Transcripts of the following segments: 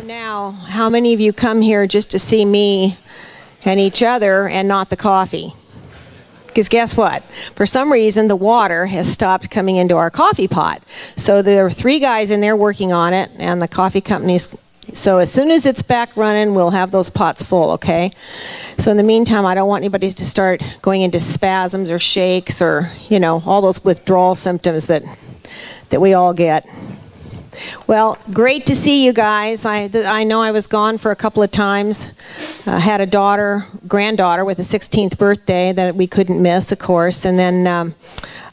Now, how many of you come here just to see me and each other and not the coffee? Because guess what? For some reason, the water has stopped coming into our coffee pot. So there are 3 guys in there working on it, and the coffee company's... So as soon as it's back running, we'll have those pots full, okay? So in the meantime, I don't want anybody to start going into spasms or shakes or, you know, all those withdrawal symptoms that we all get. Well, great to see you guys. I know I was gone for a couple of times. Had a granddaughter with a 16th birthday that we couldn't miss, of course. And then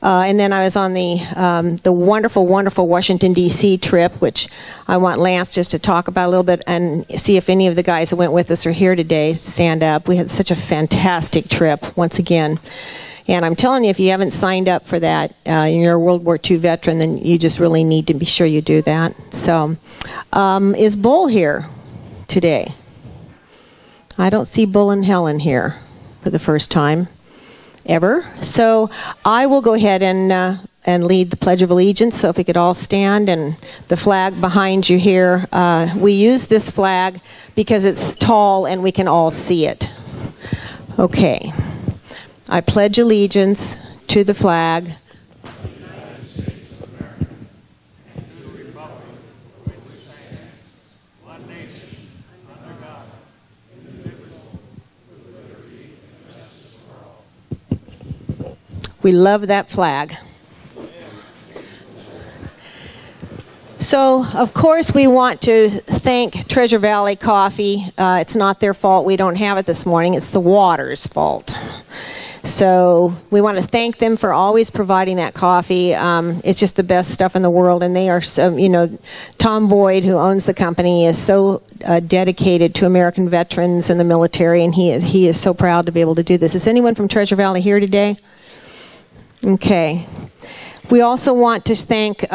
I was on the wonderful, wonderful Washington, D.C. trip, which I want Lance just to talk about a little bit and see if any of the guys that went with us are here today to stand up. We had such a fantastic trip, once again. And I'm telling you, if you haven't signed up for that, and you're a World War II veteran, then you just really need to be sure you do that. So, is Bull here today? I don't see Bull and Helen here for the first time ever. So I will go ahead and lead the Pledge of Allegiance. So if we could all stand, and the flag behind you here. We use this flag because it's tall and we can all see it. Okay. I pledge allegiance to the flag We love that flag. So, of course, we want to thank Treasure Valley Coffee. It's not their fault we don't have it this morning. It's the water's fault. So we want to thank them for always providing that coffee. It's just the best stuff in the world, and they are so, you know, Tom Boyd, who owns the company, is so dedicated to American veterans and the military, and he is so proud to be able to do this. Is anyone from Treasure Valley here today? Okay. We also want to thank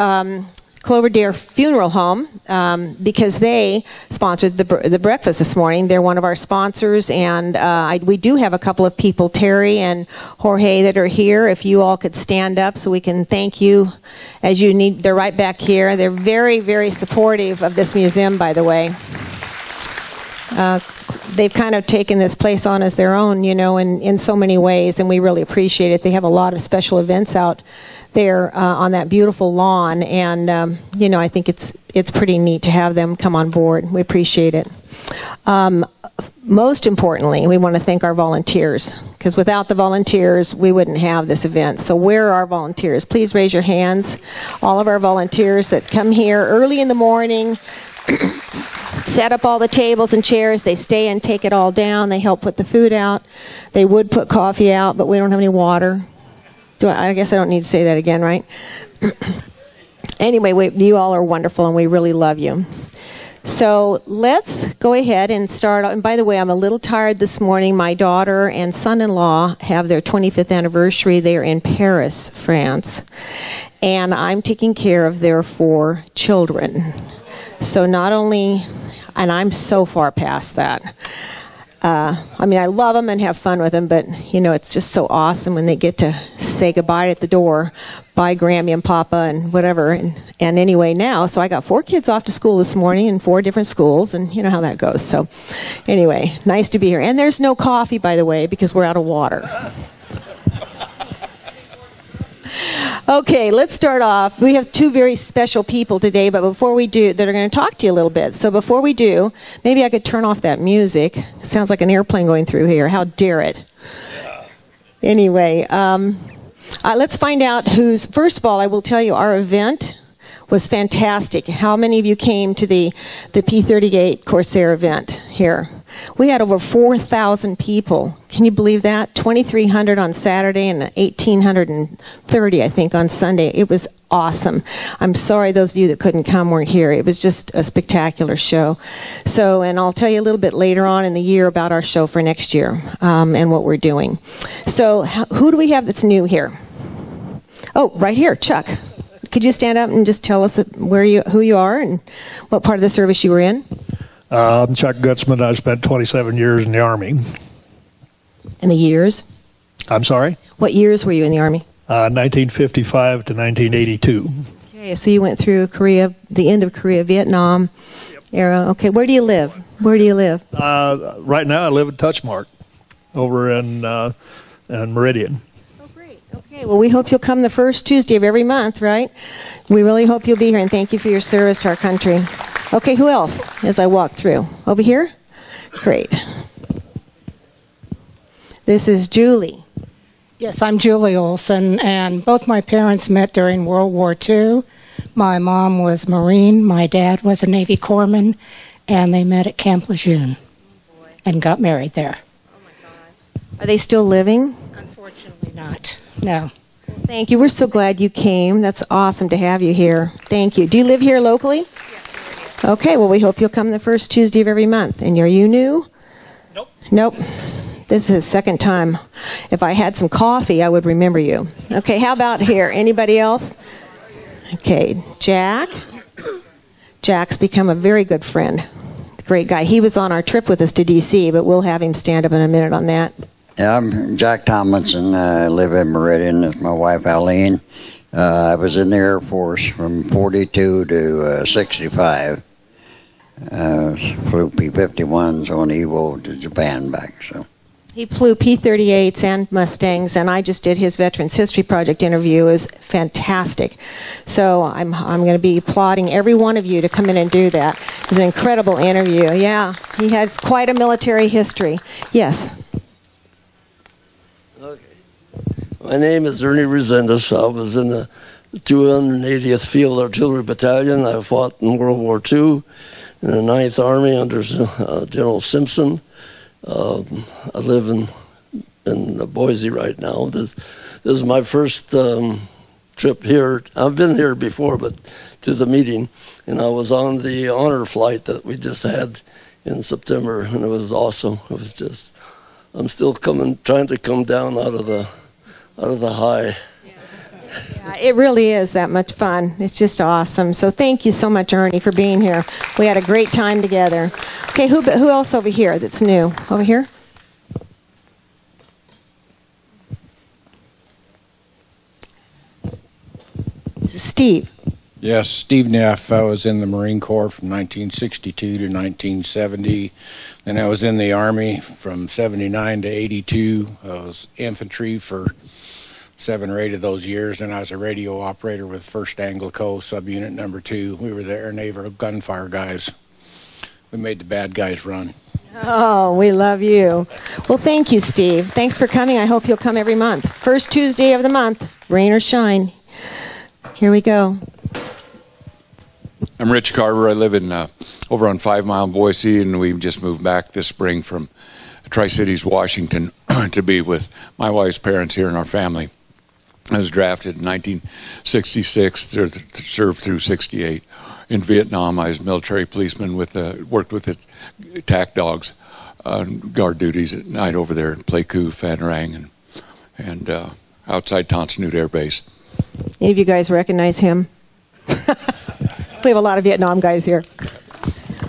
Cloverdale Funeral Home because they sponsored the breakfast this morning. They're one of our sponsors, and we do have a couple of people, Terry and Jorge, that are here. If you all could stand up so we can thank you as you need. They're right back here. They're very, very supportive of this museum, by the way. They've kind of taken this place on as their own, you know, in so many ways, and we really appreciate it. They have a lot of special events out there on that beautiful lawn, and you know, I think it's pretty neat to have them come on board. We appreciate it. Most importantly, we want to thank our volunteers, because without the volunteers, we wouldn't have this event. So where are our volunteers? Please raise your hands. All of our volunteers that come here early in the morning, set up all the tables and chairs. They stay and take it all down. They help put the food out. They would put coffee out, but we don't have any water. I guess I don't need to say that again, right? Anyway, you all are wonderful, and we really love you. So let's go ahead and start. And by the way, I'm a little tired this morning. My daughter and son-in-law have their 25th anniversary. They are in Paris, France. And I'm taking care of their 4 children. So not only, and I'm so far past that. I mean, I love them and have fun with them, but, you know, it's just so awesome when they get to say goodbye at the door. Bye, Grammy and Papa and whatever. And anyway, now, so I got 4 kids off to school this morning in 4 different schools, and you know how that goes. So anyway, nice to be here. And there's no coffee, by the way, because we're out of water. Okay, let's start off. We have 2 very special people today, but before we do, that are going to talk to you a little bit. So before we do, maybe I could turn off that music. It sounds like an airplane going through here. How dare it? Anyway, let's find out who's... First of all, I will tell you our event was fantastic. How many of you came to the P-38 Corsair event here? We had over 4,000 people. Can you believe that? 2,300 on Saturday and 1,830, I think, on Sunday. It was awesome. I'm sorry those of you that couldn't come weren't here. It was just a spectacular show. So, and I'll tell you a little bit later on in the year about our show for next year and what we're doing. So, who do we have that's new here? Oh, right here, Chuck. Could you stand up and just tell us who you are and what part of the service you were in? I'm Chuck Gutzman. I spent 27 years in the Army. And the years? I'm sorry? What years were you in the Army? 1955 to 1982. Okay, so you went through Korea, the end of Korea, Vietnam, Arrow. Okay, where do you live? Where do you live? Right now, I live in Touchmark over in Meridian. Oh, great. Okay, well, we hope you'll come the first Tuesday of every month, right? We really hope you'll be here, and thank you for your service to our country. Okay, who else as I walk through? Over here? Great. This is Julie. Yes, I'm Julie Olson, and both my parents met during World War II. My mom was a Marine, my dad was a Navy corpsman, and they met at Camp Lejeune and got married there. Oh my gosh. Are they still living? Unfortunately not, no. Thank you. We're so glad you came. That's awesome to have you here. Thank you. Do you live here locally? Yes. Okay, well, we hope you'll come the first Tuesday of every month. And are you new? Nope. This is his second time. If I had some coffee, I would remember you. Okay, how about here? Anybody else? Okay, Jack. Jack's become a very good friend. Great guy. He was on our trip with us to D.C., but we'll have him stand up in a minute on that. Yeah, I'm Jack Tomlinson. I live in Meridian with my wife, Eileen. I was in the Air Force from 42 to 65. Flew P-51s on Evo to Japan back, so. He flew P-38s and Mustangs, and I just did his Veterans History Project interview. It was fantastic. So I'm going to be applauding every one of you to come in and do that. It was an incredible interview. Yeah, he has quite a military history. Yes. Okay. My name is Ernie Resendez. I was in the 280th Field Artillery Battalion. I fought in World War II in the 9th Army under General Simpson. I live in Boise right now. This is my first trip here. I've been here before, but to the meeting, and I was on the honor flight that we just had in September, and it was awesome. It was just, I'm still trying to come down out of the high. Yeah, it really is that much fun. It's just awesome. So thank you so much, Ernie, for being here. We had a great time together. Okay, who else over here that's new? Over here? This is Steve. Yes, Steve Neff. I was in the Marine Corps from 1962 to 1970. Then I was in the Army from 79 to 82. I was infantry for 7 or 8 of those years, and I was a radio operator with 1st Anglo-Co, subunit number 2. We were the air naval gunfire guys. We made the bad guys run. Oh, we love you. Well, thank you, Steve. Thanks for coming. I hope you'll come every month. First Tuesday of the month, rain or shine. Here we go. I'm Rich Carver. I live in over on 5 Mile Boise, and we just moved back this spring from Tri-Cities, Washington, to be with my wife's parents here in our family. I was drafted in 1966 to serve through 68. In Vietnam, I was a military policeman worked with the attack dogs, guard duties at night over there at Pleiku, Phan Rang, and outside Tan Son Nhut Air Base. Any of you guys recognize him? We have a lot of Vietnam guys here.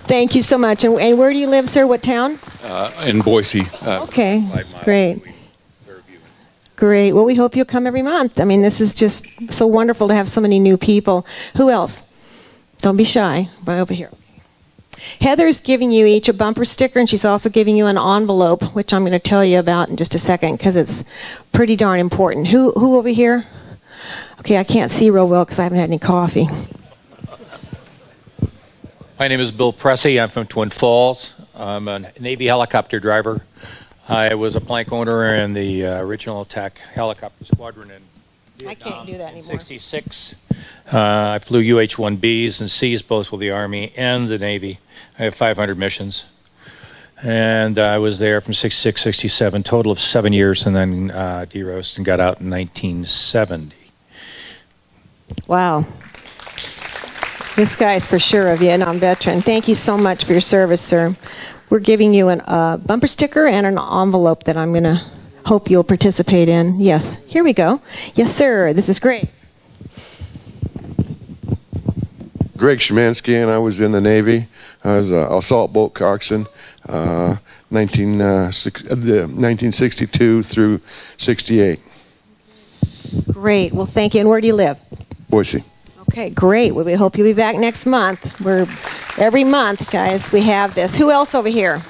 Thank you so much. And where do you live, sir? What town? In Boise. Okay, great. Great. Well, we hope you'll come every month. I mean, this is just so wonderful to have so many new people. Who else? Don't be shy. Right over here. Heather's giving you each a bumper sticker, and she's also giving you an envelope, which I'm going to tell you about in just a second because it's pretty darn important. Who over here? Okay, I can't see real well because I haven't had any coffee. My name is Bill Pressey. I'm from Twin Falls. I'm a Navy helicopter driver. I was a plank owner in the original attack helicopter squadron in Vietnam. I can't do that anymore. 66. I flew UH-1Bs and Cs both with the Army and the Navy. I have 500 missions. And I was there from 66, 67, total of 7 years, and then de-roasted and got out in 1970. Wow. This guy's for sure a Vietnam veteran. Thank you so much for your service, sir. We're giving you a bumper sticker and an envelope that I'm going to hope you'll participate in. Yes, here we go. Yes, sir. This is great. Greg Szymanski, and I was in the Navy. I was an assault boat coxswain, 1962 through 68. Great. Well, thank you. And where do you live? Boise. Okay, great. Well, we hope you'll be back next month. We're every month, guys, we have this. Who else over here?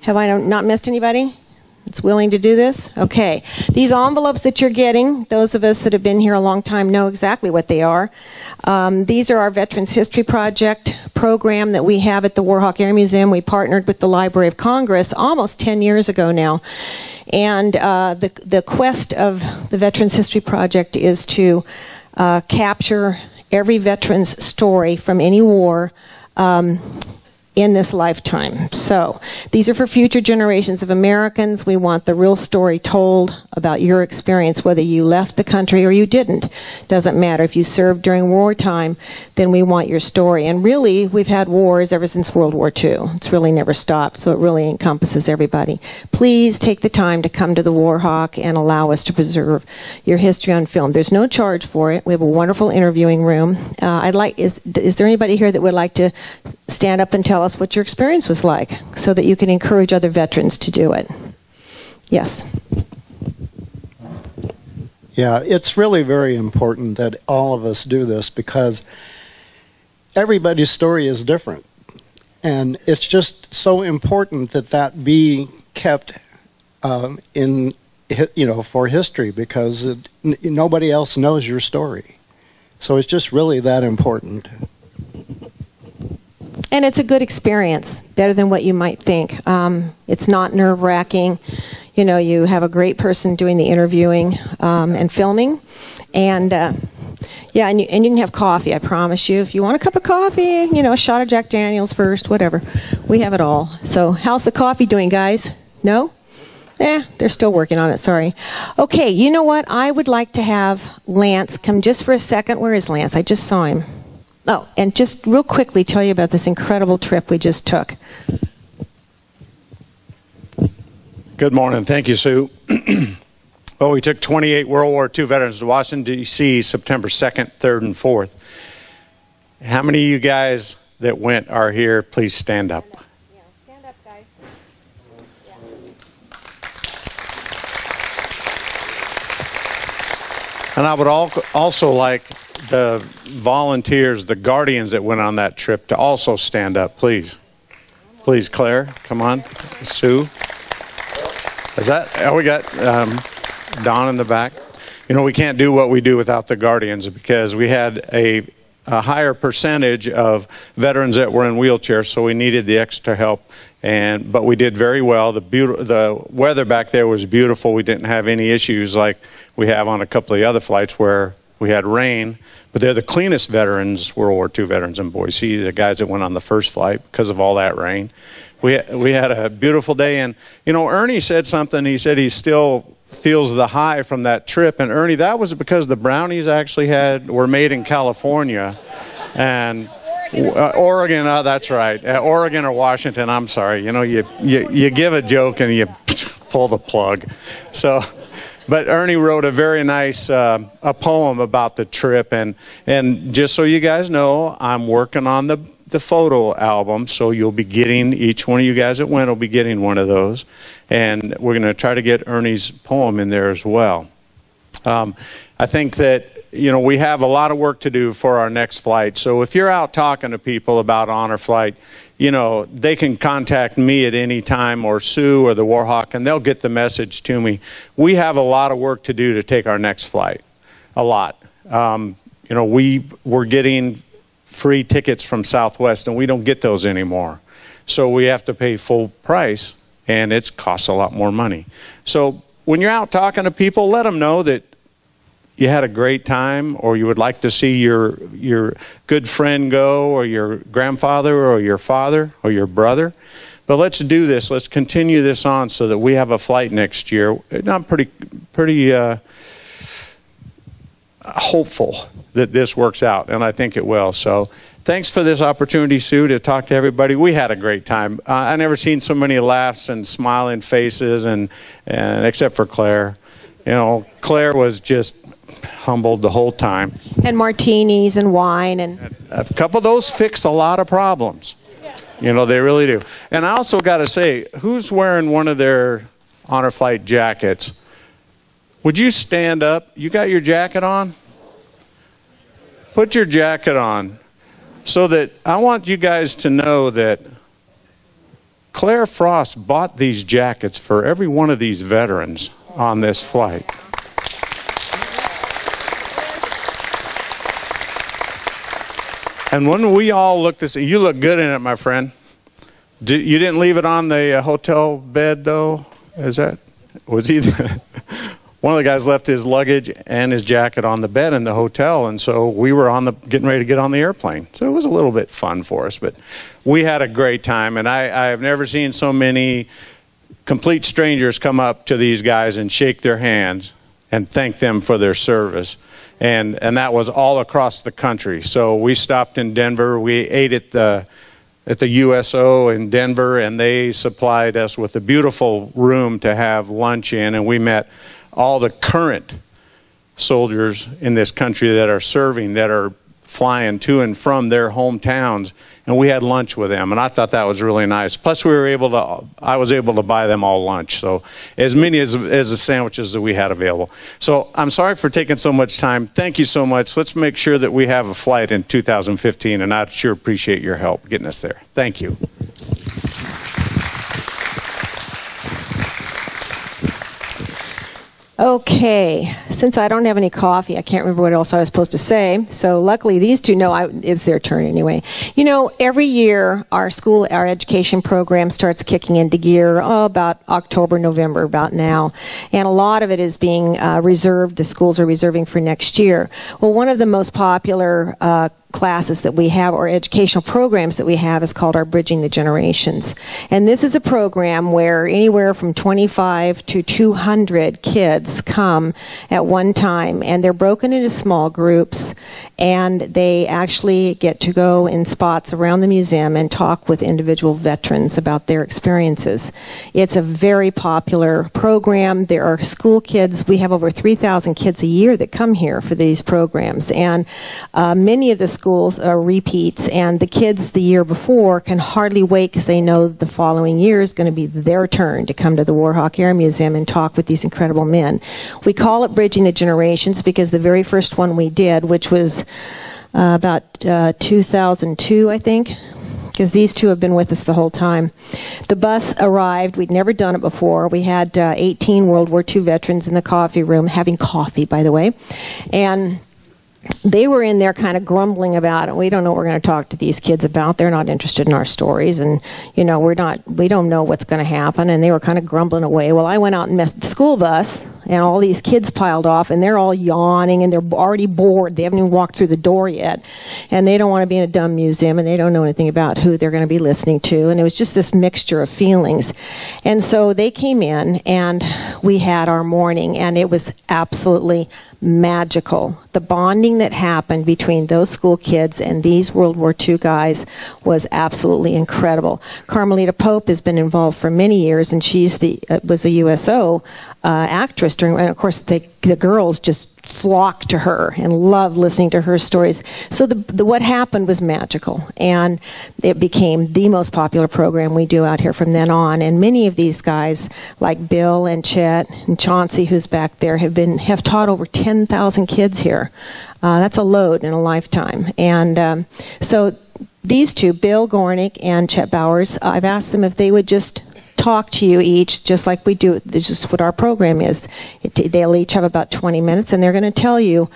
Have I not missed anybody that's willing to do this? Okay. These envelopes that you're getting, those of us that have been here a long time know exactly what they are. These are our Veterans History Project program that we have at the Warhawk Air Museum. We partnered with the Library of Congress almost 10 years ago now. And the quest of the Veterans History Project is to capture every veteran's story from any war in this lifetime. So these are for future generations of Americans. We want the real story told about your experience, whether you left the country or you didn't. Doesn't matter. If you served during wartime, then we want your story. And really, we've had wars ever since World War II. It's really never stopped, so it really encompasses everybody. Please take the time to come to the Warhawk and allow us to preserve your history on film. There's no charge for it. We have a wonderful interviewing room. Is there anybody here that would like to stand up and tell us what your experience was like so that you can encourage other veterans to do it? Yes. Yeah, it's really very important that all of us do this because everybody's story is different. And it's just so important that that be kept in, for history because nobody else knows your story. So it's just really that important. And it's a good experience, better than what you might think. It's not nerve-wracking. You know, you have a great person doing the interviewing and filming. And, yeah, and you can have coffee, I promise you. If you want a cup of coffee, a shot of Jack Daniels first, whatever. We have it all. So how's the coffee doing, guys? No? They're still working on it, sorry. Okay, you know what? I would like to have Lance come just for a second. Where is Lance? I just saw him. Oh, and just real quickly tell you about this incredible trip we just took. Good morning. Thank you, Sue. Well, we took 28 World War II veterans to Washington, D.C. September 2nd, 3rd, and 4th. How many of you guys that went are here? Please stand up. Yeah, stand up, guys. Yeah. And I would also like the volunteers, the guardians that went on that trip to also stand up, please. Please, Claire, come on. Sue. Is that, we got Don in the back. We can't do what we do without the guardians because we had a higher percentage of veterans that were in wheelchairs, so we needed the extra help. But we did very well. The weather back there was beautiful. We didn't have any issues like we have on a couple of the other flights where we had rain, but they're the cleanest veterans, World War II veterans in Boise, the guys that went on the first flight because of all that rain. We had a beautiful day, and Ernie said something. He said he still feels the high from that trip, and Ernie, that was because the brownies actually were made in California, and Oregon. Oh, that's right, Oregon or Washington. I'm sorry. You give a joke and you pull the plug, so. But Ernie wrote a very nice a poem about the trip, and just so you guys know, I'm working on the photo album, so you'll be getting, each one of you guys that went will be getting one of those, and we're going to try to get Ernie's poem in there as well. I think that we have a lot of work to do for our next flight, so if you're out talking to people about honor flight, they can contact me at any time, or Sue or the Warhawk, and they'll get the message to me. We have a lot of work to do to take our next flight. A lot. We're getting free tickets from Southwest, and we don't get those anymore. So we have to pay full price, and it costs a lot more money. So when you're out talking to people, let them know that you had a great time, or you would like to see your good friend go, or your grandfather, or your father, or your brother. But let's do this. Let's continue this on so that we have a flight next year. I'm pretty hopeful that this works out, and I think it will. So thanks for this opportunity, Sue, to talk to everybody. We had a great time. I never seen so many laughs and smiling faces, and except for Claire. Claire was just humbled the whole time. And martinis and wine. And a couple of those fix a lot of problems. They really do. And I also got to say, who's wearing one of their honor flight jackets? Would you stand up? You got your jacket on? put your jacket on, so that I want you guys to know that Claire Frost bought these jackets for every one of these veterans on this flight. And when we all looked at this, you look good in it, my friend. You didn't leave it on the hotel bed, though? Was he? One of the guys left his luggage and his jacket on the bed in the hotel, and so we were getting ready to get on the airplane. So it was a little bit fun for us, but we had a great time, and I have never seen so many complete strangers come up to these guys and shake their hands and thank them for their service. And that was all across the country. So we stopped in Denver. We ate at the USO in Denver, and they supplied us with a beautiful room to have lunch in, and we met all the current soldiers in this country that are serving, that are flying to and from their hometowns, and we had lunch with them, and I thought that was really nice. Plus, I was able to buy them all lunch, so as many as the sandwiches that we had available. So I'm sorry for taking so much time. Thank you so much. Let's make sure that we have a flight in 2015, and I'd sure appreciate your help getting us there. Thank you. Okay, since I don't have any coffee, I can't remember what else I was supposed to say. So luckily these two know it's their turn anyway. You know, every year our education program starts kicking into gear, about October, November, about now. And a lot of it is being reserved, the schools are reserving for next year. Well, one of the most popular classes that we have, or educational programs that we have, is called our Bridging the Generations. And this is a program where anywhere from 25 to 200 kids come at one time, and they're broken into small groups, and they actually get to go in spots around the museum and talk with individual veterans about their experiences. It's a very popular program. There are school kids. We have over 3,000 kids a year that come here for these programs, and many of the schools are repeats, and the kids the year before can hardly wait because they know the following year is going to be their turn to come to the Warhawk Air Museum and talk with these incredible men. We call it Bridging the Generations because the very first one we did, which was about 2002, I think, because these two have been with us the whole time. The bus arrived. We'd never done it before. We had 18 World War II veterans in the coffee room, having coffee, by the way, and they were in there kind of grumbling about it. We don't know what we're going to talk to these kids about. They're not interested in our stories, and you know, we don't know what's going to happen, and they were kind of grumbling away. Well, I went out and messed with the school bus, and all these kids piled off, and they're all yawning, and they're already bored. They haven't even walked through the door yet, and they don't want to be in a dumb museum, and they don't know anything about who they're going to be listening to, and it was just this mixture of feelings. And so they came in, and we had our morning, and it was absolutely magical. The bonding that happened between those school kids and these World War II guys was absolutely incredible. Carmelita Pope has been involved for many years, and she's was a USO actress during, and of course the girls just flocked to her and loved listening to her stories. So what happened was magical, and it became the most popular program we do out here from then on. And many of these guys, like Bill and Chet and Chauncey, who's back there, have taught over 10,000 kids here. That's a load in a lifetime. And so these two, Bill Gornick and Chet Bowers, I've asked them if they would just talk to you each, just like we do. This is what our program is. They'll each have about 20 minutes, and they're going to tell you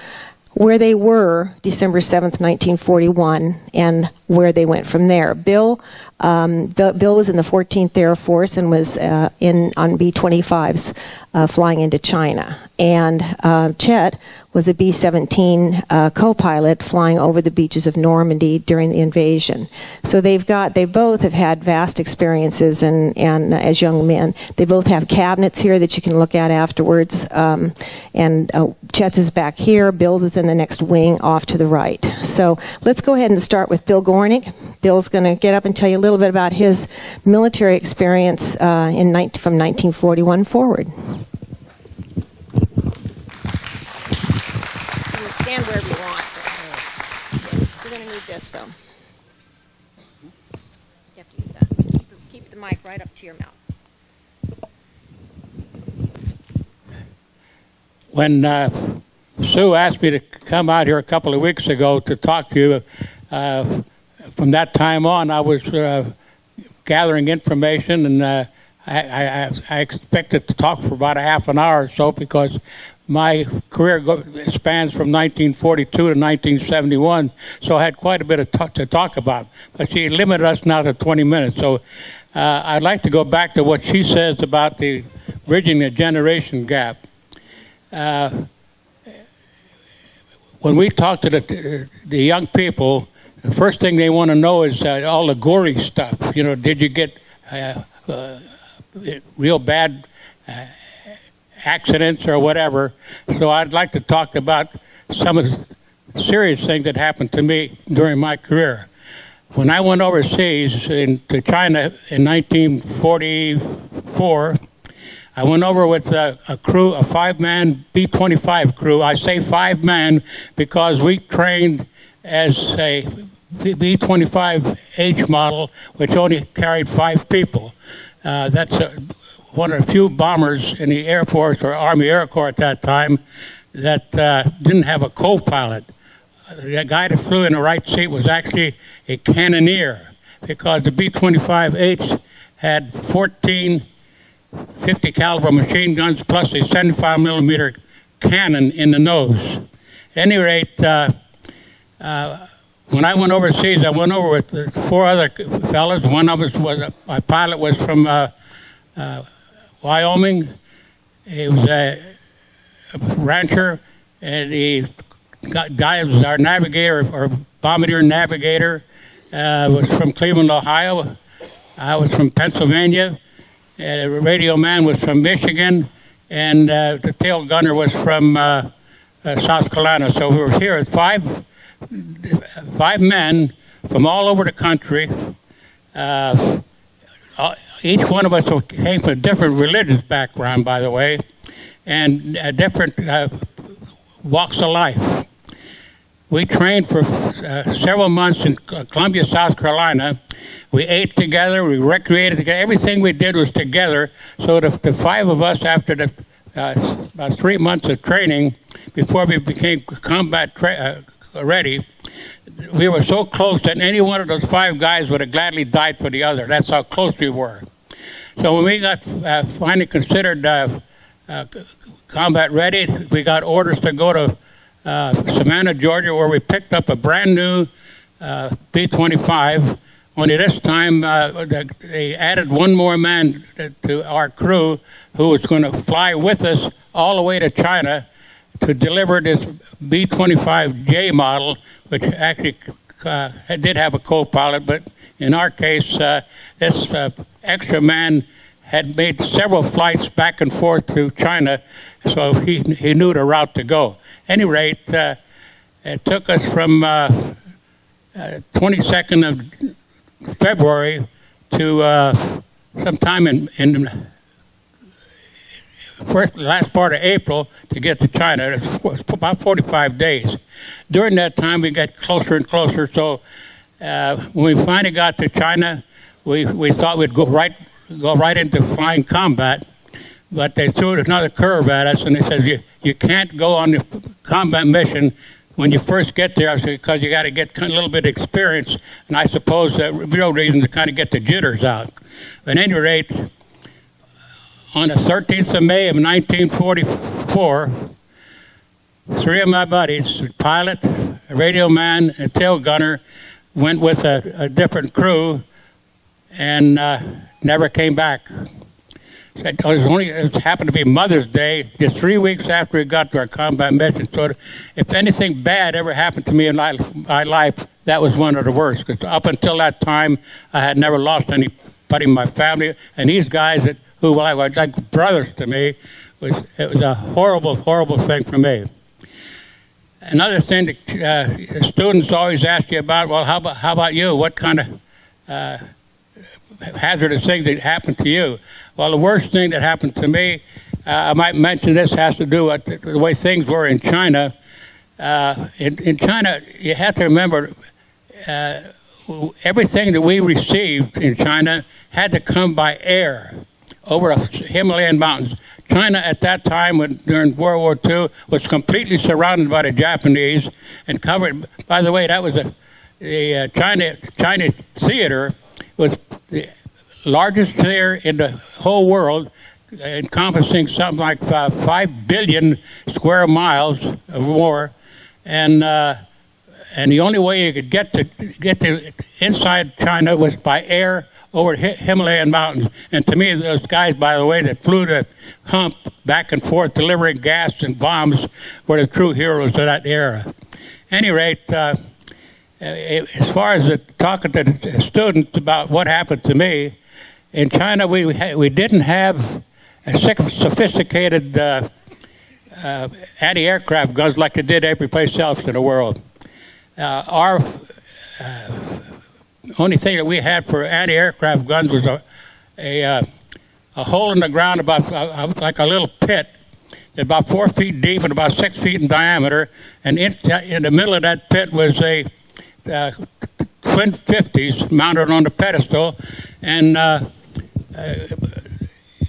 where they were December 7th, 1941, and where they went from there. Bill was in the 14th Air Force and was on B-25s flying into China. And Chet was a B-17 co-pilot flying over the beaches of Normandy during the invasion. So they both have had vast experiences, and as young men, they both have cabinets here that you can look at afterwards. And Chet's is back here. Bill's is in the next wing off to the right. So let's go ahead and start with Bill Gornick. Bill's going to get up and tell you a little bit about his military experience from 1941 forward. Stand wherever you want. You're going to need this, though. You have to use that. Keep the mic right up to your mouth. When Sue asked me to come out here a couple of weeks ago to talk to you. From that time on, I was gathering information, and I expected to talk for about a half an hour or so because my career spans from 1942 to 1971, so I had quite a bit to talk about. But she limited us now to 20 minutes. So I'd like to go back to what she says about the bridging the generation gap. When we talk to the young people, the first thing they want to know is all the gory stuff. You know, did you get real bad accidents or whatever? So I'd like to talk about some of the serious things that happened to me during my career. When I went overseas to China in 1944, I went over with a crew, a 5-man B-25 crew. I say 5-man because we trained as a B-25H model, which only carried 5 people. That's one of the few bombers in the Air Force or Army Air Corps at that time that didn't have a co-pilot. The guy that flew in the right seat was actually a cannoneer because the B-25H had 14 50 caliber machine guns plus a 75 millimeter cannon in the nose. At any rate, when I went overseas, I went over with 4 other fellas. One of us was, my pilot was from Wyoming. He was a rancher, and the guy was our navigator, or bombardier navigator, was from Cleveland, Ohio. I was from Pennsylvania. The radio man was from Michigan, and the tail gunner was from South Carolina. So we were here at 5 men from all over the country. Each one of us came from a different religious background, by the way, and different walks of life. We trained for several months in Columbia, South Carolina. We ate together, we recreated together. Everything we did was together. So the 5 of us, after about 3 months of training, before we became combat ready, we were so close that any one of those 5 guys would have gladly died for the other. That's how close we were. So when we got finally considered combat ready, we got orders to go to Savannah, Georgia, where we picked up a brand new B-25. Only this time they added one more man to our crew who was going to fly with us all the way to China to deliver this B-25J model, which actually did have a co-pilot, but in our case, this extra man had made several flights back and forth to China, so he knew the route to go. At any rate, it took us from 22nd of February to sometime in last part of April to get to China. It was about 45 days. During that time, we got closer and closer. So when we finally got to China, we thought we'd go right into flying combat, but they threw another curve at us, and they said you can't go on the combat mission when you first get there, because you got to get a little bit of experience, and I suppose the real reason to kind of get the jitters out. At any rate, on the 13th of May of 1944, 3 of my buddies, a pilot, a radio man, and a tail gunner, went with a different crew and never came back. It happened to be Mother's Day, just 3 weeks after we got to our combat mission. So if anything bad ever happened to me in my life, that was one of the worst. Because up until that time, I had never lost anybody in my family. And these guys who were like brothers to me, it was a horrible, horrible thing for me. Another thing that students always ask you about, well, how about you? What kind of hazardous things that happened to you? Well, the worst thing that happened to me, I might mention this, has to do with the way things were in China. In China, you have to remember, everything that we received in China had to come by air over the Himalayan mountains. China at that time, during World War II, was completely surrounded by the Japanese and covered. By the way, that was the China theater was the largest theater in the whole world, encompassing something like 5 billion square miles or more, and the only way you could get to inside China was by air over Himalayan mountains. And to me, those guys, by the way, that flew the hump back and forth delivering gas and bombs were the true heroes of that era. At any rate, as far as talking to the students about what happened to me, in China we didn't have a sophisticated anti-aircraft guns like they did every place else in the world. Our only thing that we had for anti-aircraft guns was a hole in the ground about like a little pit, about 4 feet deep and about 6 feet in diameter, and in the middle of that pit was a twin 50s mounted on the pedestal, and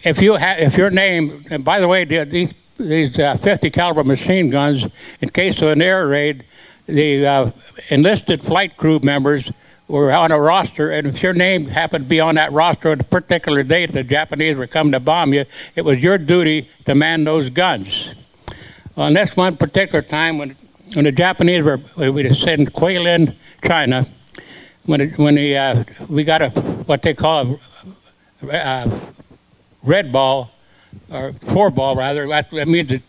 if your name, and by the way, these 50 caliber machine guns, in case of an air raid, the enlisted flight crew members were on a roster, and if your name happened to be on that roster on a particular date the Japanese were coming to bomb you, it was your duty to man those guns. On this one particular time, when the Japanese we sent Kuilin, China, we got what they call a red ball, or 4 ball rather. That means that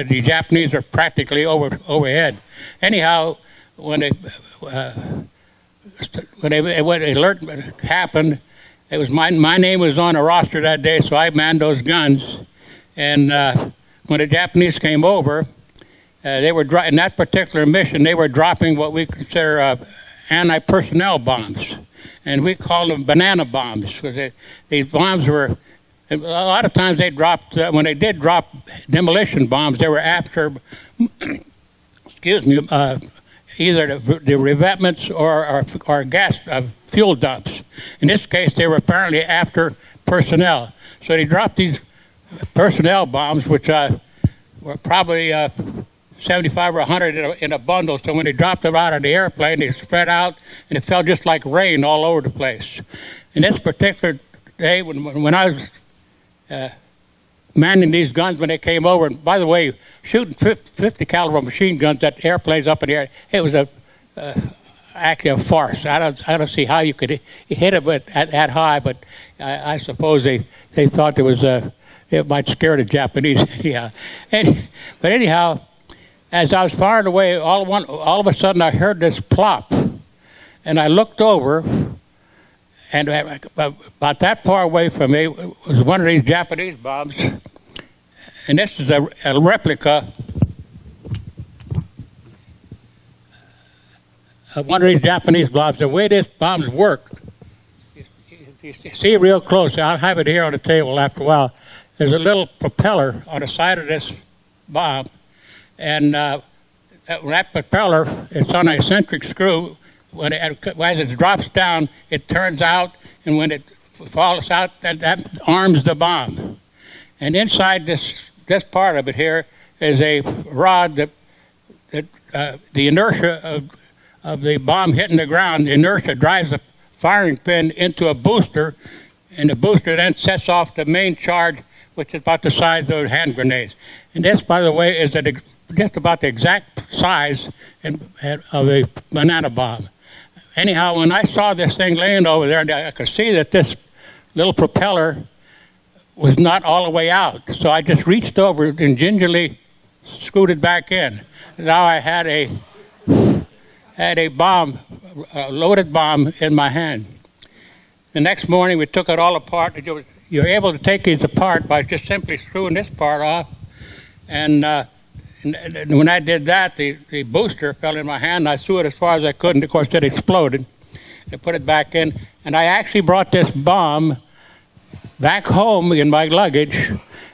the Japanese are practically overhead. Anyhow, when alert happened, it was my name was on the roster that day, so I manned those guns. And when the Japanese came over, they were in that particular mission. They were dropping what we consider anti-personnel bombs, and we called them banana bombs. Because these bombs were a lot of times they dropped when they did drop demolition bombs. They were after, excuse me, either the revetments or gas fuel dumps. In this case, they were apparently after personnel. So they dropped these personnel bombs, which were probably 75 or 100 in a bundle. So when they dropped them out of the airplane, they spread out, and it fell just like rain all over the place. In this particular day, when I was manning these guns when they came over, and by the way, shooting 50 caliber machine guns at airplanes up in the air, it was actually a farce. I don't see how you could hit it at high, but I suppose they thought it might scare the Japanese. Yeah. But anyhow, as I was firing away, all of a sudden I heard this plop, and I looked over, and about that far away from me was one of these Japanese bombs, and this is a replica of one of these Japanese bombs. The way these bombs work, you see real close, I'll have it here on the table after a while, there's a little propeller on the side of this bomb, and that propeller, it's on an eccentric screw. As it drops down, it turns out, and when it falls out, that arms the bomb. And inside this part of it here is a rod that the inertia of the bomb hitting the ground, the inertia drives the firing pin into a booster, and the booster then sets off the main charge, which is about the size of those hand grenades. And this, by the way, is just about the exact size of a banana bomb. Anyhow, when I saw this thing laying over there, I could see that this little propeller was not all the way out. So I just reached over and gingerly screwed it back in. Now I had a bomb, a loaded bomb in my hand. The next morning we took it all apart. You're able to take these apart by just simply screwing this part off. And when I did that, the booster fell in my hand, and I threw it as far as I could, and of course it exploded. I put it back in, and I actually brought this bomb back home in my luggage,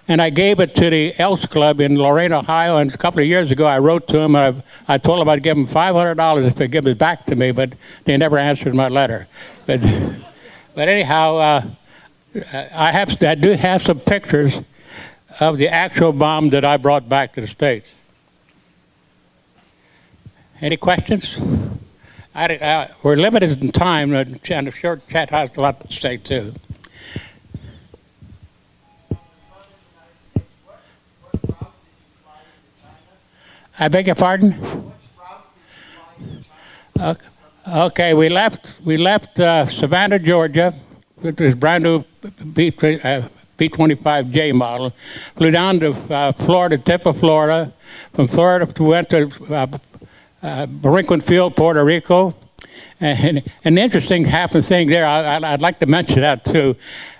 and I gave it to the Elks Club in Lorain, Ohio, and a couple of years ago I wrote to them, and I told them I'd give them $500 if they give it back to me, but they never answered my letter. But anyhow, I do have some pictures of the actual bomb that I brought back to the States. Any questions? We're limited in time, and the short chat has a lot to say too. I beg your pardon? Okay, we left Savannah, Georgia, with this brand new B-25J model. Flew down to Florida, tip of Florida. From Florida, we went to Brinquin Field, Puerto Rico. And an interesting happened thing there. I'd like to mention that too.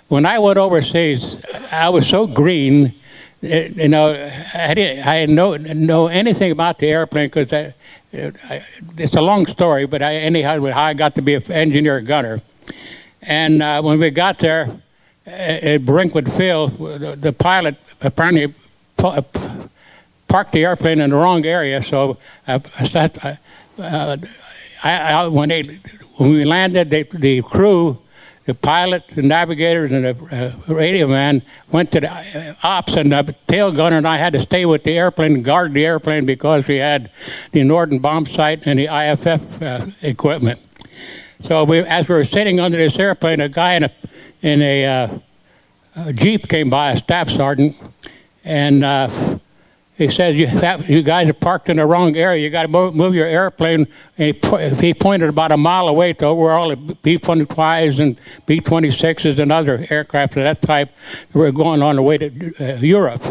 When I went overseas, I was so green. You know, I didn't know anything about the airplane because it's a long story, but anyhow, how I got to be an engineer gunner. And when we got there at Brinquin Field, the pilot apparently parked the airplane in the wrong area. So when we landed, the crew, the pilot, the navigators, and the radio man went to the ops, and the tail gunner and I had to stay with the airplane and guard the airplane because we had the Norden bomb sight and the IFF equipment. So as we were sitting under this airplane, a guy in a Jeep came by, a staff sergeant, and he says, you guys are parked in the wrong area. You got to move your airplane. And he pointed about a mile away to where all the B-25s and B-26s and other aircraft of that type were going on the way to Europe.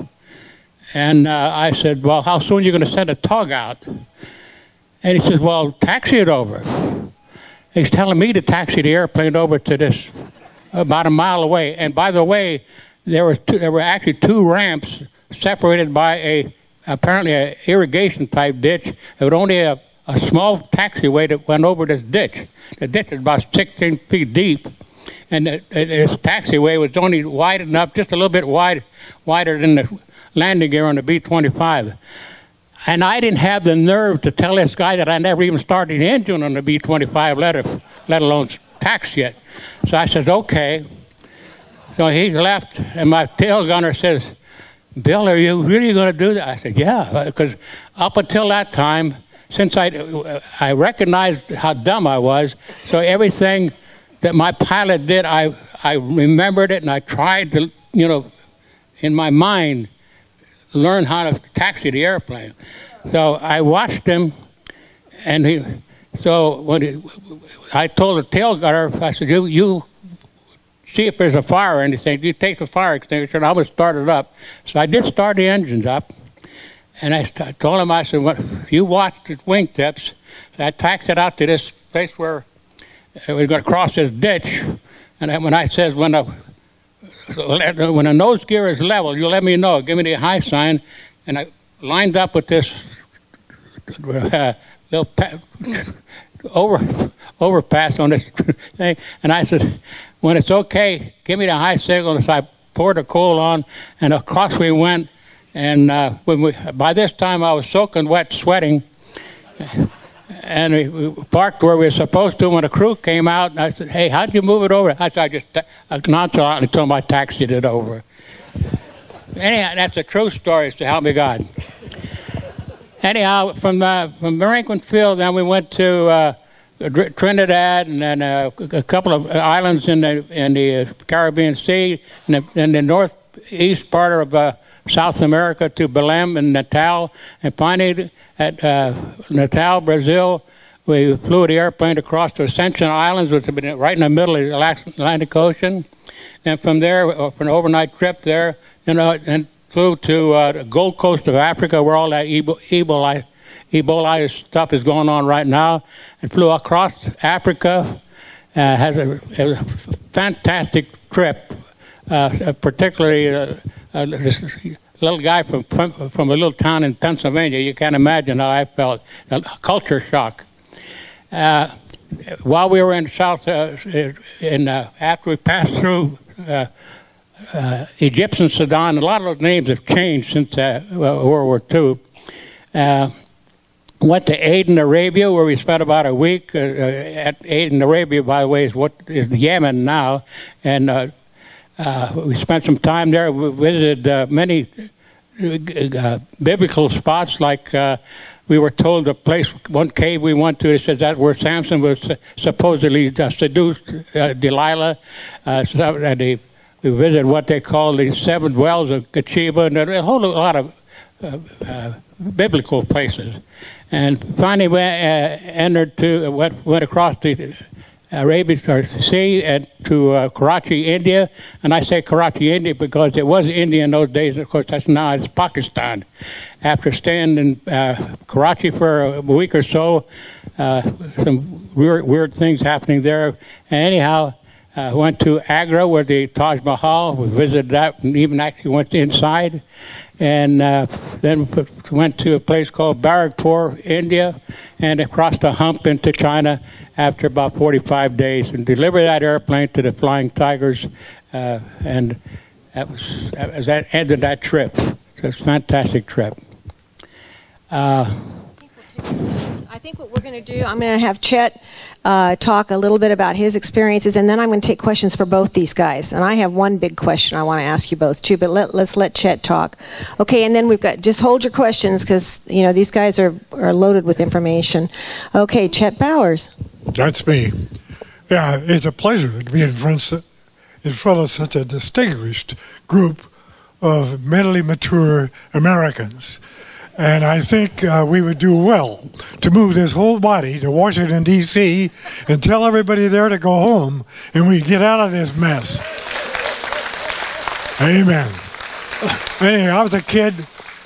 And I said, well, how soon are you going to send a tug out? And he says, well, taxi it over. He's telling me to taxi the airplane over to this about a mile away. And by the way, there were actually two ramps separated by apparently an irrigation type ditch. There was only a small taxiway that went over this ditch. The ditch is about 16 feet deep, and this taxiway was only wide enough, just a little bit wider than the landing gear on the B-25. And I didn't have the nerve to tell this guy that I never even started the engine on the B-25, let alone taxi it. So I said, okay. So he left, and my tail gunner says, Bill, are you really going to do that? I said, yeah, because up until that time, since I recognized how dumb I was, so everything that my pilot did, I remembered it, and I tried to, in my mind, learn how to taxi the airplane. So I watched him, and I told the tail gunner, I said, you see if there's a fire or anything. You take the fire extinguisher, and I would start it up. So I did start the engines up, and I told him, I said, well, you watch the wingtips. So I taxied out to this place where we're going to cross this ditch, and when I says, when a nose gear is level, you let me know. Give me the high sign, and I lined up with this little overpass on this thing, and I said, when it's okay, give me the high signal. So I poured the coal on, and across we went. And by this time, I was soaking wet, sweating. And we parked where we were supposed to. When the crew came out, and I said, hey, how'd you move it over? I said, I just nonchalantly told them I taxied it over. Anyhow, that's a true story, so help me God. Anyhow, from Brinquin Field, then we went to Trinidad, and then a couple of islands in the Caribbean Sea, and the northeast part of South America to Belém and Natal, and finally at Natal, Brazil, we flew the airplane across to Ascension Islands, which have been right in the middle of the Atlantic Ocean, and from there, for an overnight trip there, and flew to the Gold Coast of Africa, where all that Ebola stuff is going on right now, and flew across Africa. Has a fantastic trip, particularly this little guy from a little town in Pennsylvania. You can't imagine how I felt. A culture shock. While we were in South, after we passed through Egyptian Sudan, a lot of those names have changed since World War II. Went to Aden, Arabia, where we spent about a week. At Aden, Arabia, by the way, is what is Yemen now. And we spent some time there. We visited many biblical spots, like we were told the place, one cave we went to, it said that's where Samson was supposedly seduced Delilah. And we visited what they call the 7 wells of Bathsheba, and a whole lot of biblical places. And finally we went across the Arabian Sea and to Karachi, India. And I say Karachi, India because it was India in those days. Of course, now it's Pakistan. After staying in Karachi for a week or so, some weird things happening there. And anyhow, went to Agra where the Taj Mahal. We visited that and even actually went inside. And then went to a place called Barrackpur, India, and across the hump into China after about 45 days, and delivered that airplane to the Flying Tigers, and that ended that trip. So it's a fantastic trip. I think what we're going to do, I'm going to have Chet talk a little bit about his experiences, and then I'm going to take questions for both these guys. And I have one big question I want to ask you both too, but let's let Chet talk. Okay, and then we've got, just hold your questions because, you know, these guys are loaded with information. Okay, Chet Bowers. That's me. Yeah, it's a pleasure to be in front of such a distinguished group of mentally mature Americans. And I think we would do well to move this whole body to Washington, D.C. and tell everybody there to go home, and we get out of this mess. Amen. Anyway, I was a kid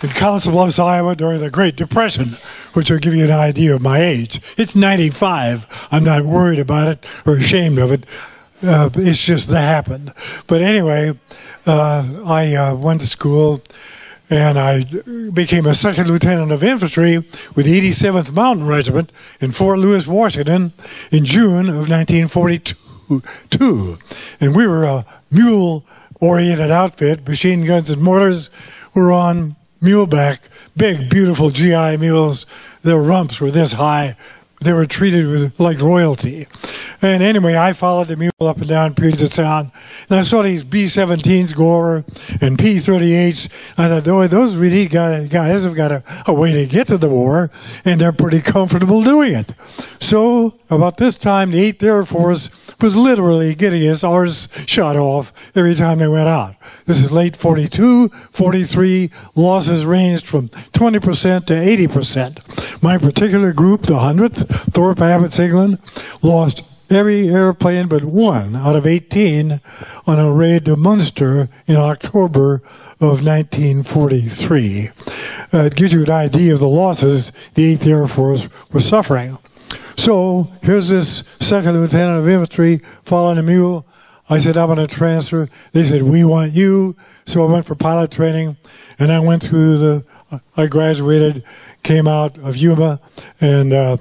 in Council Bluffs, Iowa during the Great Depression, which will give you an idea of my age. It's 95. I'm not worried about it or ashamed of it. It's just that happened. But anyway, I went to school, and I became a second lieutenant of infantry with the 87th Mountain Regiment in Fort Lewis, Washington in June of 1942. And we were a mule-oriented outfit. Machine guns and mortars were on muleback, big, beautiful GI mules. Their rumps were this high. They were treated with like royalty. And anyway, I followed the mule up and down Puget Sound, and I saw these B-17s go over and P-38s. I thought, oh, those really guys have got a way to get to the war, and they're pretty comfortable doing it. So about this time, the 8th Air Force was literally getting us ours shot off every time they went out. This is late 42, 43. Losses ranged from 20% to 80%. My particular group, the 100th, Thorpe Abbotts England, lost every airplane but one out of 18 on a raid to Munster in October of 1943. It gives you an idea of the losses the 8th Air Force was suffering. So here's this second lieutenant of infantry following a mule. I said, I'm going to transfer. They said, we want you. So I went for pilot training, and I went through I graduated, came out of Yuma, and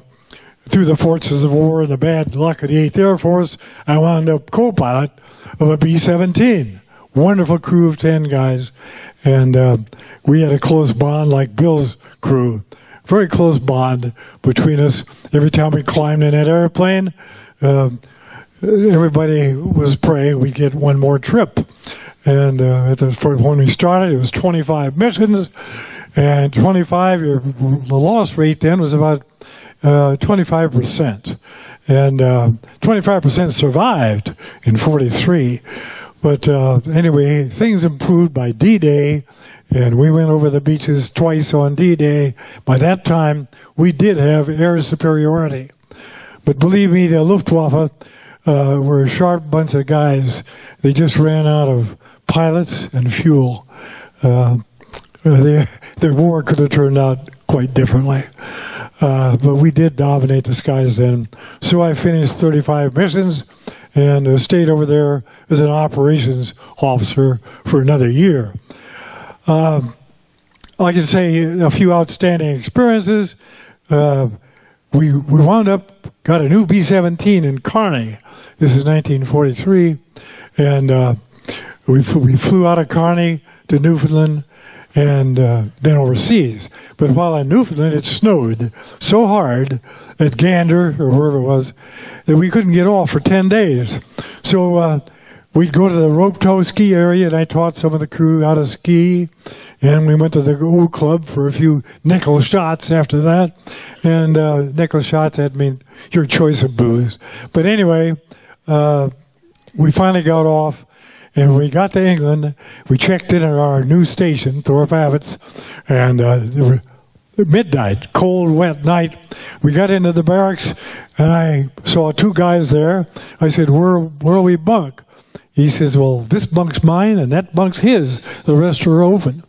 through the forces of war and the bad luck of the 8th Air Force, I wound up co-pilot of a B-17. Wonderful crew of 10 guys, and we had a close bond like Bill's crew. Very close bond between us. Every time we climbed in that airplane, everybody was praying we'd get one more trip. And when we started, it was 25 missions, and 25, the loss rate then was about 25%. And 25% survived in 43. But anyway, things improved by D-Day, and we went over the beaches twice on D-Day. By that time, we did have air superiority. But believe me, the Luftwaffe were a sharp bunch of guys. They just ran out of pilots and fuel. Their war could have turned out quite differently. But we did dominate the skies then. So I finished 35 missions and stayed over there as an operations officer for another year. I can say a few outstanding experiences. We wound up, got a new B-17 in Kearney. This is 1943. And we flew out of Kearney to Newfoundland and then overseas. But while in Newfoundland, it snowed so hard at Gander, or wherever it was, that we couldn't get off for 10 days. So we'd go to the rope tow ski area, and I taught some of the crew how to ski. And we went to the old club for a few nickel shots after that. And nickel shots, that mean your choice of booze. But anyway, we finally got off. And when we got to England, we checked in at our new station, Thorpe Avets, and midnight, cold, wet night. We got into the barracks, and I saw two guys there. I said, where we bunk? He says, well, this bunk's mine, and that bunk's his. The rest are open.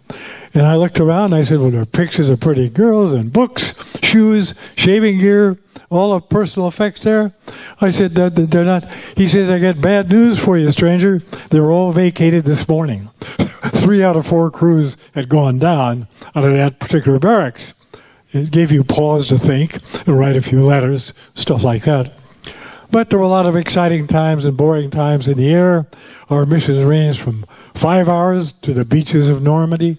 And I looked around, and I said, well, there are pictures of pretty girls and books, shoes, shaving gear, all the personal effects there. I said, they're not. He says, I got bad news for you, stranger. They were all vacated this morning. 3 out of 4 crews had gone down out of that particular barracks. It gave you pause to think and write a few letters, stuff like that. But there were a lot of exciting times and boring times in the air. Our missions ranged from 5 hours to the beaches of Normandy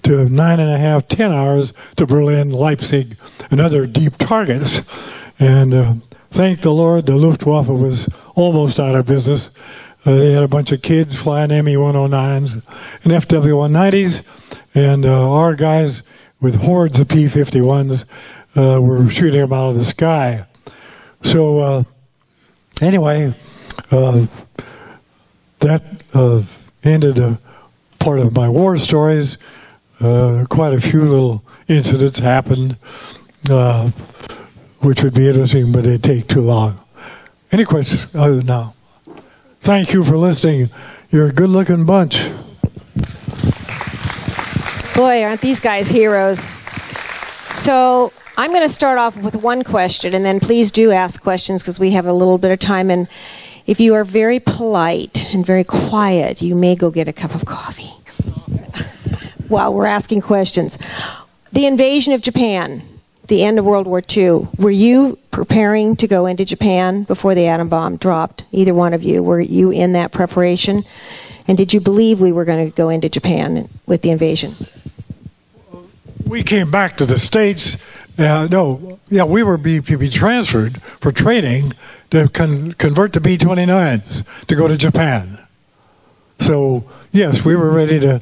to 9.5, 10 hours to Berlin, Leipzig, and other deep targets. And thank the Lord, the Luftwaffe was almost out of business. They had a bunch of kids flying ME-109s and FW-190s, and our guys with hordes of P-51s were shooting them out of the sky. So anyway, that ended part of my war stories. Quite a few little incidents happened, which would be interesting, but they'd take too long. Any questions? No. Thank you for listening. You're a good-looking bunch. Boy, aren't these guys heroes. So I'm going to start off with one question, and then please do ask questions because we have a little bit of time. And if you are very polite and very quiet, you may go get a cup of coffee while we're asking questions. The invasion of Japan, the end of World War II. Were you preparing to go into Japan before the atom bomb dropped? Either one of you. Were you in that preparation? And did you believe we were going to go into Japan with the invasion? We came back to the States. We were be transferred for training to convert to B-29s to go to Japan. So, yes, we were ready to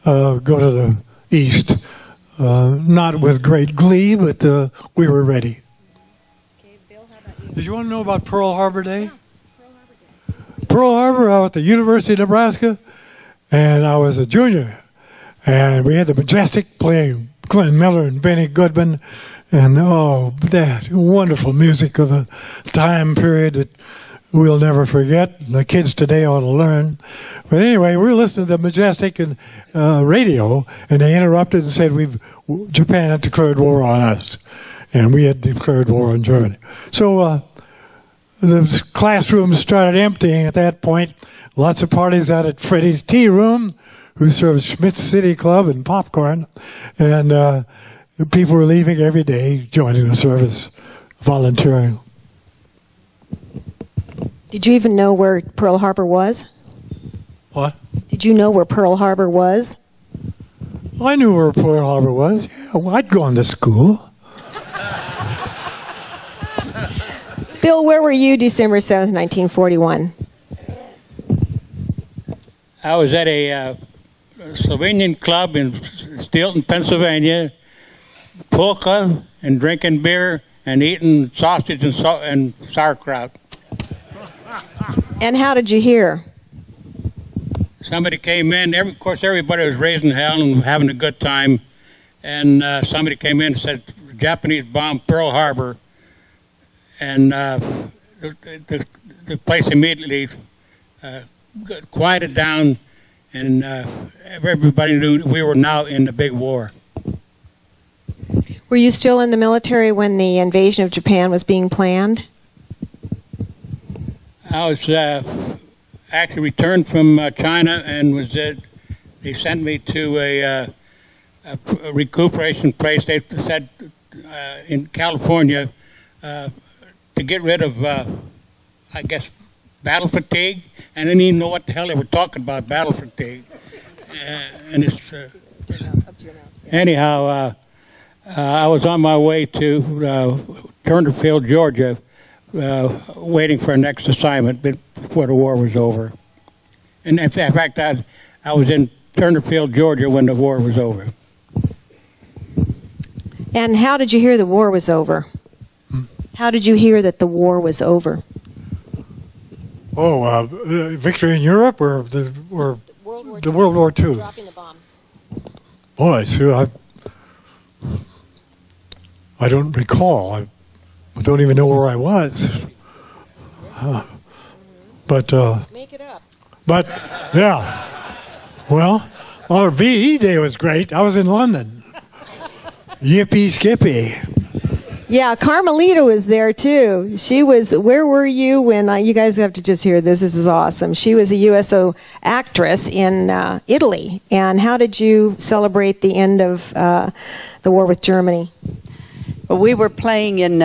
go to the East. Not with great glee, but we were ready. Okay, Bill, how about you? Did you want to know about Pearl Harbor Day? Yeah, Pearl Harbor Day. Pearl Harbor, I was at the University of Nebraska, and I was a junior. And we had the Majestic playing Glenn Miller and Benny Goodman, and that wonderful music of a time period that we'll never forget. The kids today ought to learn. But anyway, we were listening to the Majestic and radio, and they interrupted and said Japan had declared war on us, and we had declared war on Germany. So the classrooms started emptying at that point. Lots of parties out at Freddie's Tea Room, who serves Schmidt's City Club and popcorn, and people were leaving every day, joining the service, volunteering. Did you even know where Pearl Harbor was? What? Did you know where Pearl Harbor was? I knew where Pearl Harbor was. Yeah, well, I'd gone to school. Bill, where were you December 7th, 1941? I was at a Slovenian club in Stilton, Pennsylvania, polka and drinking beer and eating sausage and sauerkraut. And how did you hear? Somebody came in. Of course, everybody was raising hell and having a good time. And somebody came in and said, Japanese bombed Pearl Harbor. And the place immediately quieted down, and everybody knew we were now in the big war. Were you still in the military when the invasion of Japan was being planned? I was actually returned from China, and they sent me to a recuperation place. They said in California to get rid of, I guess, battle fatigue. I didn't even know what the hell they were talking about, battle fatigue. And it's anyhow, I was on my way to Turnerfield, Georgia, waiting for our next assignment before the war was over. And in fact, I was in Turnerfield, Georgia when the war was over. And how did you hear the war was over? How did you hear that the war was over? Oh, victory in Europe or World War II? Dropping the bomb. Boy, see, I don't recall. I don't even know where I was. But make it up. But yeah, well, our VE Day was great. I was in London. Yippee skippy. Yeah, Carmelita was there too. She was. Where were you when? You guys have to just hear this. This is awesome. She was a USO actress in Italy. And how did you celebrate the end of the war with Germany? Well, we were playing in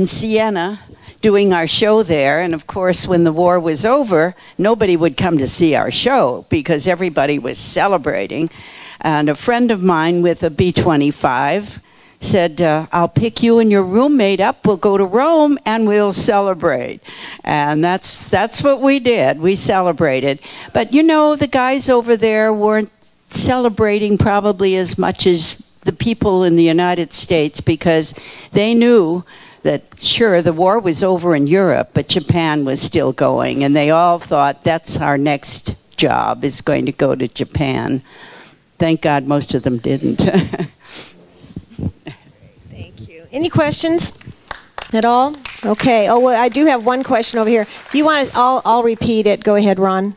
Siena, doing our show there, and of course when the war was over, nobody would come to see our show because everybody was celebrating. And a friend of mine with a B-25 said, I'll pick you and your roommate up, we'll go to Rome and we'll celebrate. And that's what we did. We celebrated. But you know, the guys over there weren't celebrating probably as much as the people in the United States because they knew that, sure, the war was over in Europe, but Japan was still going. And they all thought, that's our next job, is going to go to Japan. Thank God most of them didn't. Thank you. Any questions at all? Okay. Oh, well, I do have one question over here. If you want to, I'll repeat it. Go ahead, Ron.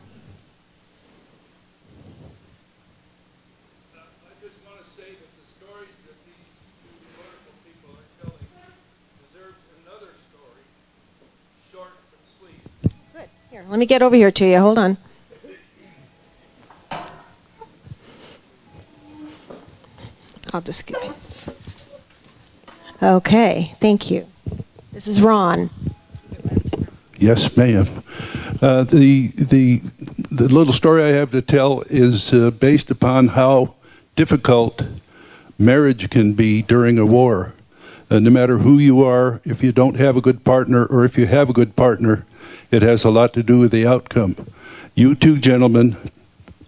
Let me get over here to you. Hold on. I'll just skip it. Okay, thank you. This is Ron. Yes, ma'am. The little story I have to tell is based upon how difficult marriage can be during a war. No matter who you are, if you don't have a good partner or if you have a good partner, it has a lot to do with the outcome. You two gentlemen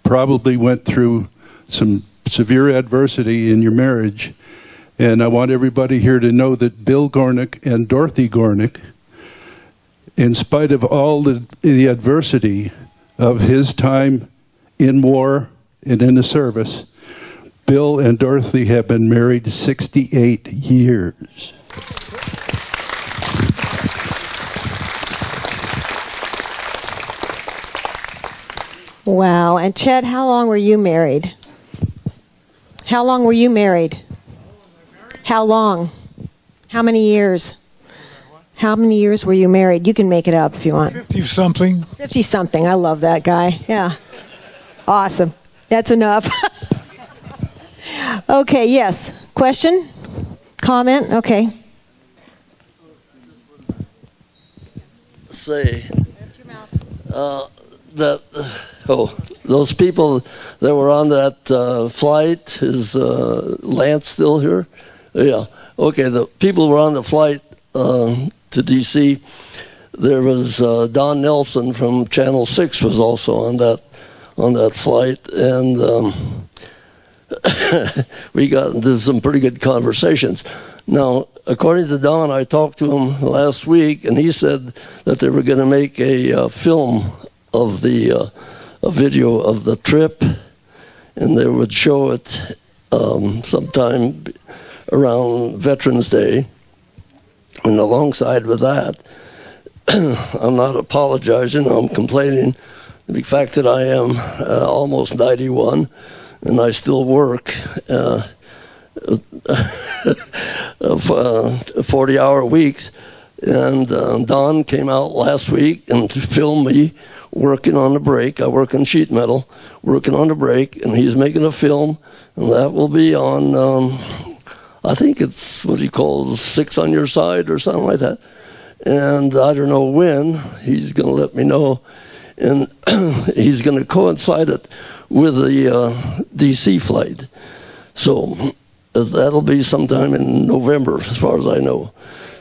probably went through some severe adversity in your marriage, and I want everybody here to know that Bill Gornick and Dorothy Gornick, in spite of all the adversity of his time in war and in the service, Bill and Dorothy have been married 68 years. Wow. And Chet, how long were you married? How long were you married? How long? How many years? How many years were you married? You can make it up if you want. 50-something. 50-something. I love that guy. Yeah. Awesome. That's enough. Okay, yes. Question? Comment? Okay. Say that those people that were on that flight, is Lance still here? Yeah. Okay, the people who were on the flight to D.C., there was Don Nelson from Channel 6 was also on that flight, and we got into some pretty good conversations. Now, according to Don, I talked to him last week, and he said that they were going to make a film of a video of the trip, and they would show it sometime around Veterans Day. And alongside with that, I'm not apologizing, I'm complaining the fact that I am almost 91 and I still work 40-hour weeks. And Don came out last week and filmed me working on the brake. I work on sheet metal, working on the brake, and he's making a film, and that will be on, I think it's what he calls 6 on Your Side or something like that. And I don't know when. He's going to let me know. And he's going to coincide it with the D.C. flight. So that'll be sometime in November, as far as I know.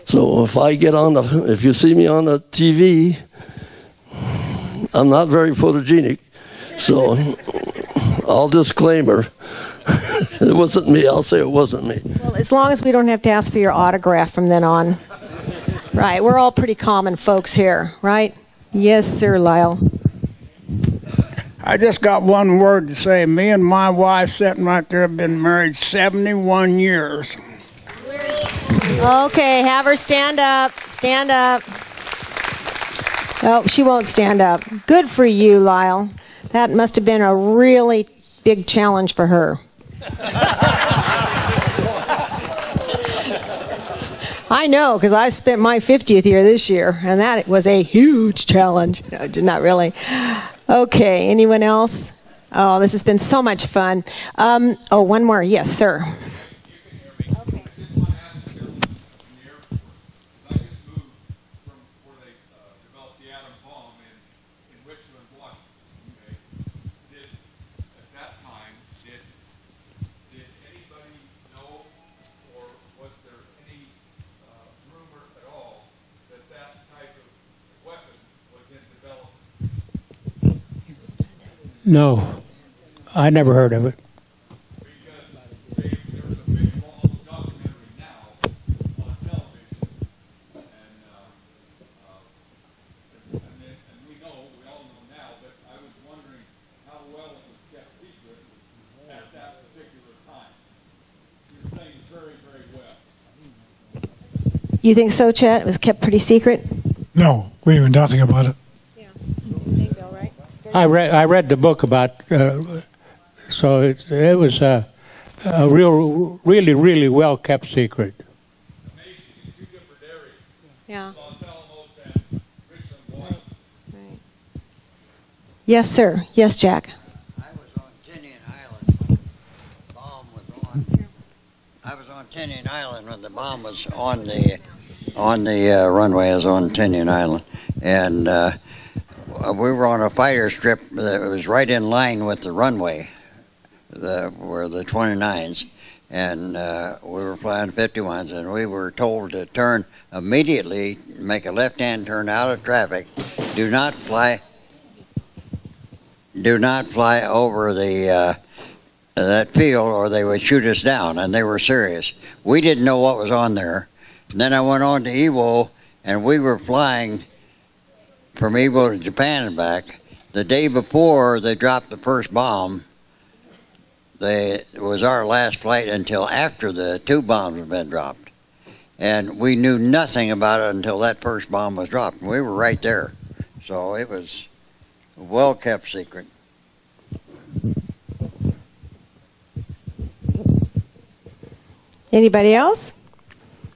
So if I get on if you see me on the TV, I'm not very photogenic, so I'll disclaimer. It wasn't me. I'll say it wasn't me. Well, as long as we don't have to ask for your autograph from then on. Right, we're all pretty common folks here, right? Yes, sir, Lyle. I just got one word to say. Me and my wife sitting right there have been married 71 years. Okay, have her stand up. Stand up. Oh, she won't stand up. Good for you, Lyle. That must have been a really big challenge for her. I know, because I spent my 50th year this year, and that was a huge challenge. No, not really. Okay, anyone else? Oh, this has been so much fun. Oh, one more. Yes, sir. No, I never heard of it. You think so, Chet? It was kept pretty secret? No, we knew nothing about it. I read the book about, so it was a really well kept secret. Yeah. Yes, sir. Yes, Jack. I was on Tinian Island when the bomb was on the runway. I was on Tinian Island, and we were on a fighter strip that was right in line with the runway, where the 29s, and we were flying 51s, and we were told to turn immediately, make a left-hand turn out of traffic. Do not fly over the that field, or they would shoot us down, and they were serious. We didn't know what was on there. And then I went on to Iwo, and we were flying from Iwo to Japan and back. The day before they dropped the first bomb, it was our last flight until after the 2 bombs had been dropped. And we knew nothing about it until that first bomb was dropped. We were right there. So it was a well-kept secret. Anybody else?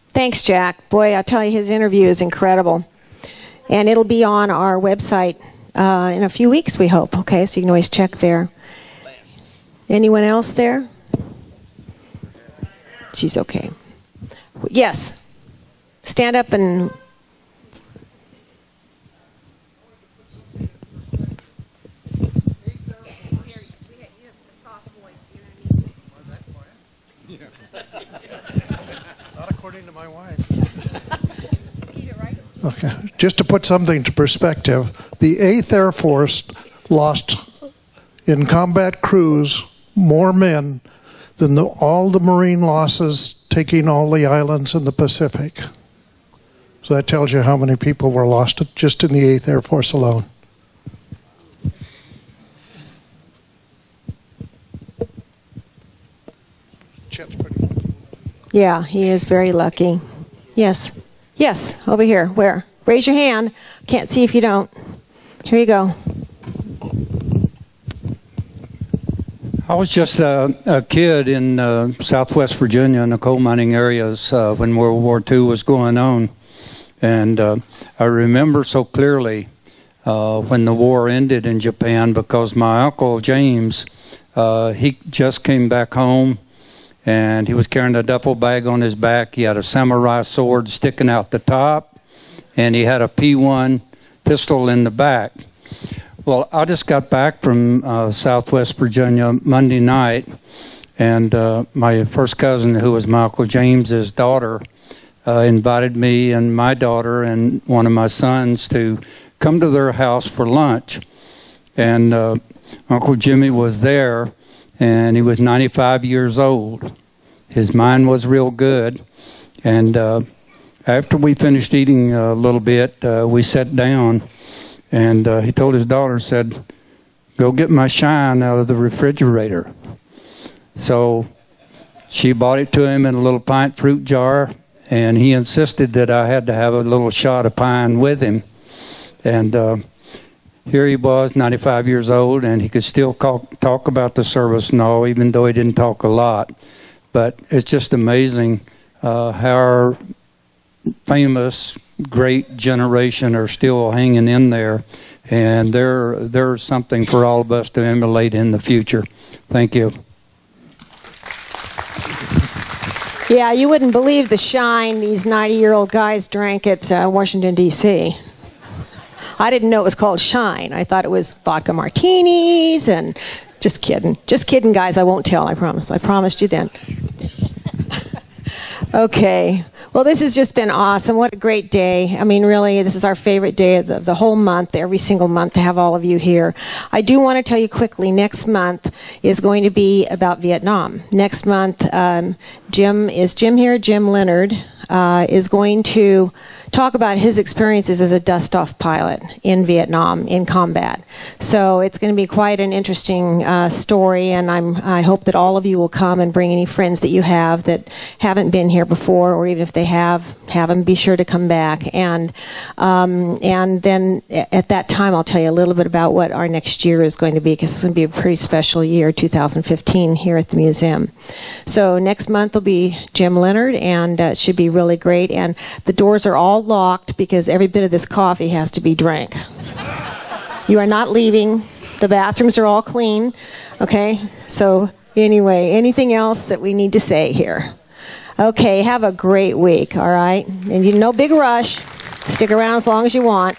Thanks, Jack. Boy, I tell you, his interview is incredible. And it'll be on our website in a few weeks, we hope. Okay, so you can always check there. Anyone else there? She's okay. Yes. Stand up and... Not according to my wife. Okay, just to put something into perspective, the 8th Air Force lost in combat crews more men than all the Marine losses taking all the islands in the Pacific. So that tells you how many people were lost just in the 8th Air Force alone. Yeah, he is very lucky. Yes. Yes, over here. Where? Raise your hand. Can't see if you don't. Here you go. I was just a kid in southwest Virginia in the coal mining areas when World War II was going on. And I remember so clearly when the war ended in Japan, because my Uncle James, he just came back home. And he was carrying a duffel bag on his back. He had a samurai sword sticking out the top, and he had a P1 pistol in the back. Well, I just got back from Southwest Virginia Monday night, and my first cousin, who was my Uncle James's daughter, invited me and my daughter and one of my sons to come to their house for lunch. And Uncle Jimmy was there, and he was 95 years old. His mind was real good. And after we finished eating a little bit, we sat down, and he told his daughter, said, "Go get my shine out of the refrigerator." So she bought it to him in a little pint fruit jar, and he insisted that I had to have a little shot of pine with him. And here he was, 95 years old, and he could still talk about the service and all, even though he didn't talk a lot. But it's just amazing how our famous great generation are still hanging in there, and there's something for all of us to emulate in the future. Thank you. Yeah, you wouldn't believe the shine these 90-year-old guys drank at Washington, D.C. I didn't know it was called shine. I thought it was vodka martinis and just kidding. Just kidding, guys. I won't tell, I promise. I promised you then. Okay. Well, this has just been awesome. What a great day. I mean, really, this is our favorite day of the whole month, every single month, to have all of you here. I do want to tell you quickly, next month is going to be about Vietnam. Next month, Jim here? Jim Leonard is going to talk about his experiences as a dust-off pilot in Vietnam in combat. So it's going to be quite an interesting story, and I hope that all of you will come and bring any friends that you have that haven't been here before, or even if they have them be sure to come back. And then at that time I'll tell you a little bit about what our next year is going to be, because it's going to be a pretty special year, 2015, here at the museum. So next month will be Jim Leonard, and it should be really great. And the doors are all locked because every bit of this coffee has to be drank. You are not leaving. The bathrooms are all clean. Okay? So anyway, anything else that we need to say here? Okay, have a great week, all right? And no big rush. Stick around as long as you want.